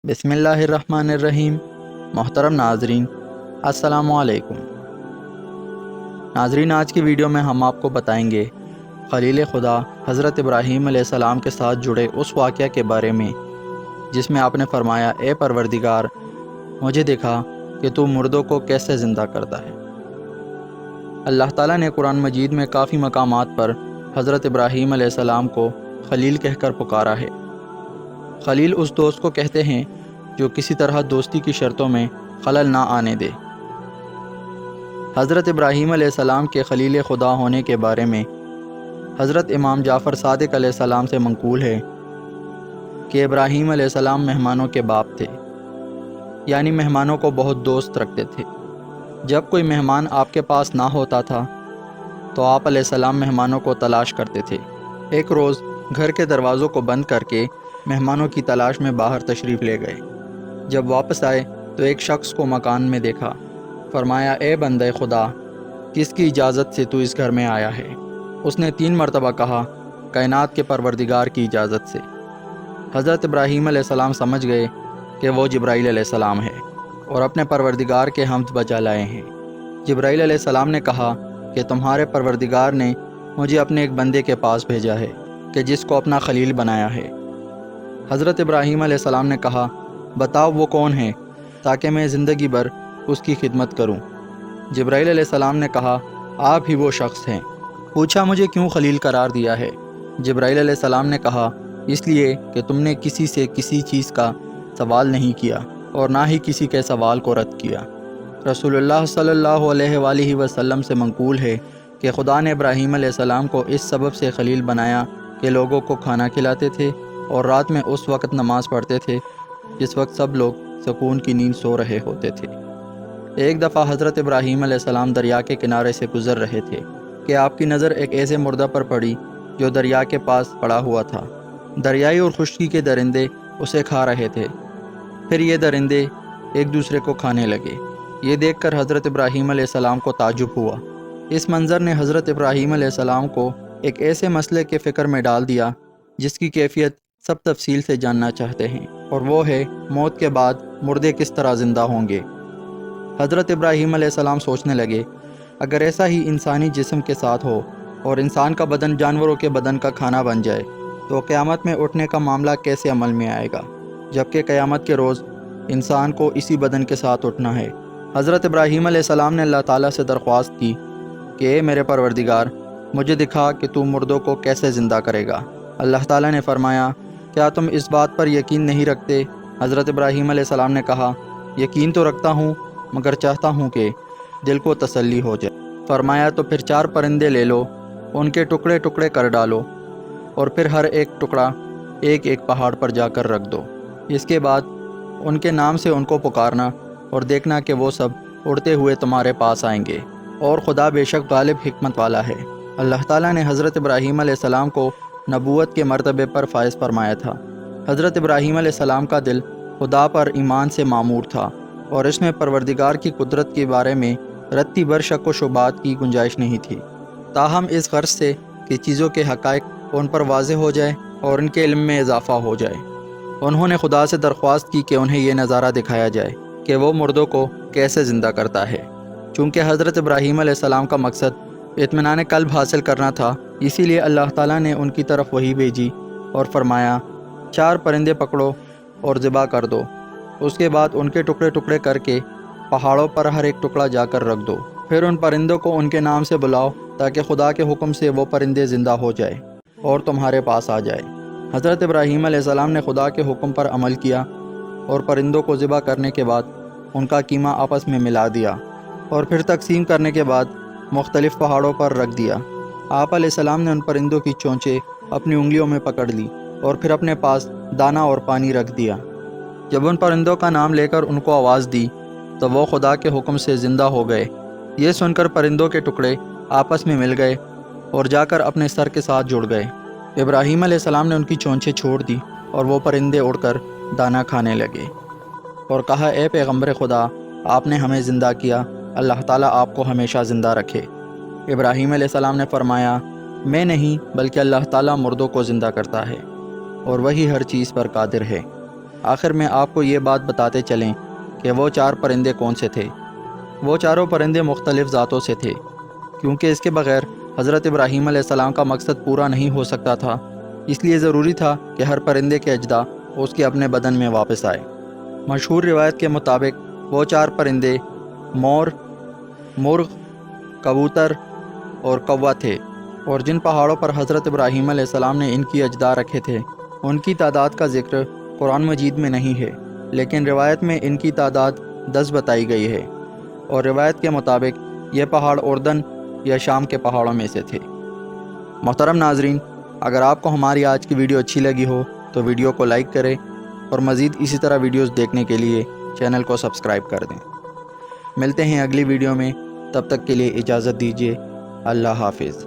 بسم اللہ الرحمن الرحیم۔ محترم ناظرین، السلام علیکم۔ ناظرین، آج کی ویڈیو میں ہم آپ کو بتائیں گے خلیل خدا حضرت ابراہیم علیہ السلام کے ساتھ جڑے اس واقعہ کے بارے میں جس میں آپ نے فرمایا، اے پروردگار، مجھے دکھا کہ تو مردوں کو کیسے زندہ کرتا ہے۔ اللہ تعالیٰ نے قرآن مجید میں کافی مقامات پر حضرت ابراہیم علیہ السلام کو خلیل کہہ کر پکارا ہے۔ خلیل اس دوست کو کہتے ہیں جو کسی طرح دوستی کی شرطوں میں خلل نہ آنے دے۔ حضرت ابراہیم علیہ السلام کے خلیل خدا ہونے کے بارے میں حضرت امام جعفر صادق علیہ السلام سے منقول ہے کہ ابراہیم علیہ السلام مہمانوں کے باپ تھے، یعنی مہمانوں کو بہت دوست رکھتے تھے۔ جب کوئی مہمان آپ کے پاس نہ ہوتا تھا تو آپ علیہ السلام مہمانوں کو تلاش کرتے تھے۔ ایک روز گھر کے دروازوں کو بند کر کے مہمانوں کی تلاش میں باہر تشریف لے گئے۔ جب واپس آئے تو ایک شخص کو مکان میں دیکھا۔ فرمایا، اے بندہ خدا، کس کی اجازت سے تو اس گھر میں آیا ہے؟ اس نے 3 مرتبہ کہا، کائنات کے پروردگار کی اجازت سے۔ حضرت ابراہیم علیہ السلام سمجھ گئے کہ وہ جبرائیل علیہ السلام ہے اور اپنے پروردگار کے حمد بجا لائے ہیں۔ جبرائیل علیہ السلام نے کہا کہ تمہارے پروردگار نے مجھے اپنے ایک بندے کے پاس بھیجا ہے کہ جس کو اپنا خلیل بنایا ہے۔ حضرت ابراہیم علیہ السلام نے کہا، بتاؤ وہ کون ہے تاکہ میں زندگی بھر اس کی خدمت کروں۔ جبرائیل علیہ السلام نے کہا، آپ ہی وہ شخص ہیں۔ پوچھا، مجھے کیوں خلیل قرار دیا ہے؟ جبرائیل علیہ السلام نے کہا، اس لیے کہ تم نے کسی سے کسی چیز کا سوال نہیں کیا اور نہ ہی کسی کے سوال کو رد کیا۔ رسول اللہ صلی اللہ علیہ وآلہ وسلم سے منقول ہے کہ خدا نے ابراہیم علیہ السلام کو اس سبب سے خلیل بنایا کہ لوگوں کو کھانا کھلاتے تھے اور رات میں اس وقت نماز پڑھتے تھے جس وقت سب لوگ سکون کی نیند سو رہے ہوتے تھے۔ ایک دفعہ حضرت ابراہیم علیہ السلام دریا کے کنارے سے گزر رہے تھے کہ آپ کی نظر ایک ایسے مردہ پر پڑی جو دریا کے پاس پڑا ہوا تھا۔ دریائی اور خشکی کے درندے اسے کھا رہے تھے۔ پھر یہ درندے ایک دوسرے کو کھانے لگے۔ یہ دیکھ کر حضرت ابراہیم علیہ السلام کو تعجب ہوا۔ اس منظر نے حضرت ابراہیم علیہ السلام کو ایک ایسے مسئلے کے فکر میں ڈال دیا جس کی کیفیت سب تفصیل سے جاننا چاہتے ہیں، اور وہ ہے موت کے بعد مردے کس طرح زندہ ہوں گے۔ حضرت ابراہیم علیہ السلام سوچنے لگے، اگر ایسا ہی انسانی جسم کے ساتھ ہو اور انسان کا بدن جانوروں کے بدن کا کھانا بن جائے تو قیامت میں اٹھنے کا معاملہ کیسے عمل میں آئے گا، جبکہ قیامت کے روز انسان کو اسی بدن کے ساتھ اٹھنا ہے۔ حضرت ابراہیم علیہ السلام نے اللہ تعالیٰ سے درخواست کی کہ اے میرے پروردگار، مجھے دکھا کہ تو مردوں کو کیسے زندہ کرے گا۔ اللہ تعالیٰ نے فرمایا، کیا تم اس بات پر یقین نہیں رکھتے؟ حضرت ابراہیم علیہ السلام نے کہا، یقین تو رکھتا ہوں، مگر چاہتا ہوں کہ دل کو تسلی ہو جائے۔ فرمایا، تو پھر 4 پرندے لے لو، ان کے ٹکڑے ٹکڑے کر ڈالو اور پھر ہر ایک ٹکڑا ایک ایک پہاڑ پر جا کر رکھ دو۔ اس کے بعد ان کے نام سے ان کو پکارنا اور دیکھنا کہ وہ سب اڑتے ہوئے تمہارے پاس آئیں گے، اور خدا بے شک غالب حکمت والا ہے۔ اللہ تعالیٰ نے حضرت ابراہیم علیہ السلام کو نبوت کے مرتبے پر فائز فرمایا تھا۔ حضرت ابراہیم علیہ السلام کا دل خدا پر ایمان سے معمور تھا اور اس میں پروردگار کی قدرت کے بارے میں رتی بھر شک و شبہات کی گنجائش نہیں تھی، تاہم اس غرض سے کہ چیزوں کے حقائق ان پر واضح ہو جائے اور ان کے علم میں اضافہ ہو جائے، انہوں نے خدا سے درخواست کی کہ انہیں یہ نظارہ دکھایا جائے کہ وہ مردوں کو کیسے زندہ کرتا ہے۔ چونکہ حضرت ابراہیم علیہ السلام کا مقصد اطمینان قلب حاصل کرنا تھا، اسی لیے اللہ تعالیٰ نے ان کی طرف وحی بھیجی اور فرمایا، 4 پرندے پکڑو اور ذبح کر دو۔ اس کے بعد ان کے ٹکڑے ٹکڑے کر کے پہاڑوں پر ہر ایک ٹکڑا جا کر رکھ دو۔ پھر ان پرندوں کو ان کے نام سے بلاؤ تاکہ خدا کے حکم سے وہ پرندے زندہ ہو جائے اور تمہارے پاس آ جائے۔ حضرت ابراہیم علیہ السلام نے خدا کے حکم پر عمل کیا اور پرندوں کو ذبح کرنے کے بعد ان کا قیمہ آپس میں ملا دیا اور پھر تقسیم کرنے کے بعد مختلف پہاڑوں پر رکھ دیا۔ آپ علیہ السلام نے ان پرندوں کی چونچیں اپنی انگلیوں میں پکڑ لی اور پھر اپنے پاس دانہ اور پانی رکھ دیا۔ جب ان پرندوں کا نام لے کر ان کو آواز دی تو وہ خدا کے حکم سے زندہ ہو گئے۔ یہ سن کر پرندوں کے ٹکڑے آپس میں مل گئے اور جا کر اپنے سر کے ساتھ جڑ گئے۔ ابراہیم علیہ السلام نے ان کی چونچیں چھوڑ دی اور وہ پرندے اڑ کر دانہ کھانے لگے اور کہا، اے پیغمبر خدا، آپ نے ہمیں زندہ کیا، اللہ تعالیٰ آپ کو ہمیشہ زندہ رکھے۔ ابراہیم علیہ السلام نے فرمایا، میں نہیں بلکہ اللہ تعالیٰ مردوں کو زندہ کرتا ہے اور وہی ہر چیز پر قادر ہے۔ آخر میں آپ کو یہ بات بتاتے چلیں کہ وہ 4 پرندے کون سے تھے۔ وہ چاروں پرندے مختلف ذاتوں سے تھے، کیونکہ اس کے بغیر حضرت ابراہیم علیہ السلام کا مقصد پورا نہیں ہو سکتا تھا، اس لیے ضروری تھا کہ ہر پرندے کے اجزاء اس کے اپنے بدن میں واپس آئے۔ مشہور روایت کے مطابق وہ 4 پرندے مور، مرغ، کبوتر اور کوا تھے، اور جن پہاڑوں پر حضرت ابراہیم علیہ السلام نے ان کی اجزاء رکھے تھے ان کی تعداد کا ذکر قرآن مجید میں نہیں ہے، لیکن روایت میں ان کی تعداد 10 بتائی گئی ہے، اور روایت کے مطابق یہ پہاڑ اردن یا شام کے پہاڑوں میں سے تھے۔ محترم ناظرین، اگر آپ کو ہماری آج کی ویڈیو اچھی لگی ہو تو ویڈیو کو لائک کریں اور مزید اسی طرح ویڈیوز دیکھنے کے لیے چینل کو سبسکرائب کر دیں۔ ملتے ہیں اگلی ویڈیو میں، تب تک کے لیے اجازت دیجیے۔ اللہ حافظ۔